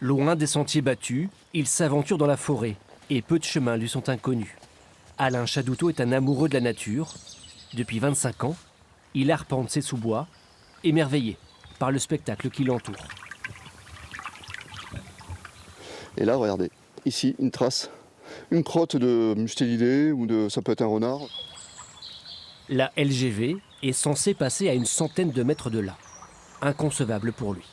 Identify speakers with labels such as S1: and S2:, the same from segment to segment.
S1: Loin des sentiers battus, il s'aventure dans la forêt et peu de chemins lui sont inconnus. Alain Chadoutot est un amoureux de la nature. Depuis 25 ans, il arpente ses sous-bois, émerveillé par le spectacle qui l'entoure.
S2: Et là, regardez, ici, une trace, une crotte de mustélidé ou ça peut être un renard.
S1: La LGV est censée passer à une centaine de mètres de là. Inconcevable pour lui.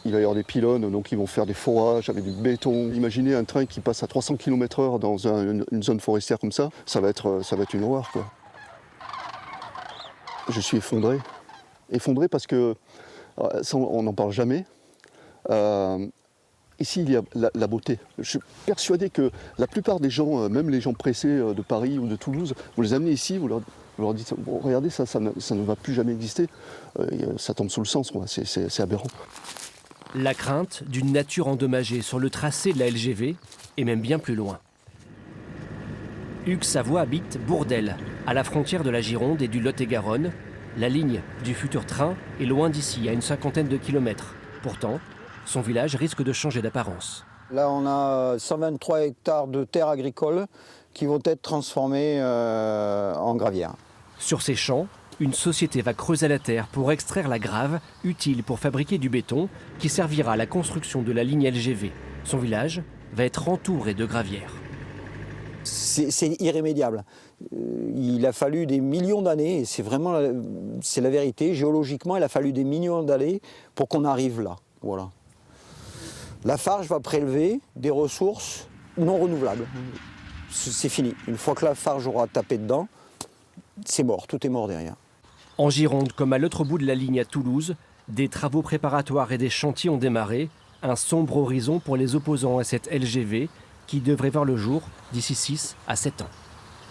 S2: Il va y avoir des pylônes, donc ils vont faire des forages avec du béton. Imaginez un train qui passe à 300 km/h dans une zone forestière comme ça, ça va être une horreur, quoi. Je suis effondré. Effondré parce que, ça, on n'en parle jamais. Ici, il y a la beauté. Je suis persuadé que la plupart des gens, même les gens pressés de Paris ou de Toulouse, vous les amenez ici, vous leur dites bon, regardez, ça ne va plus jamais exister. Ça tombe sous le sens, c'est aberrant.
S1: La crainte d'une nature endommagée sur le tracé de la LGV est même bien plus loin. Hugues Savoie habite Bourdelle, à la frontière de la Gironde et du Lot-et-Garonne. La ligne du futur train est loin d'ici, à une cinquantaine de kilomètres. Pourtant, son village risque de changer d'apparence.
S3: Là, on a 123 hectares de terres agricoles qui vont être transformées en gravière.
S1: Sur ces champs, une société va creuser la terre pour extraire la grave, utile pour fabriquer du béton, qui servira à la construction de la ligne LGV. Son village va être entouré de gravières.
S3: C'est irrémédiable. Il a fallu des millions d'années, et c'est la vérité, géologiquement, il a fallu des millions d'années pour qu'on arrive là. Voilà. Lafarge va prélever des ressources non renouvelables. C'est fini. Une fois que Lafarge aura tapé dedans, c'est mort, tout est mort derrière.
S1: En Gironde, comme à l'autre bout de la ligne à Toulouse, des travaux préparatoires et des chantiers ont démarré. Un sombre horizon pour les opposants à cette LGV qui devrait voir le jour d'ici 6 à 7 ans.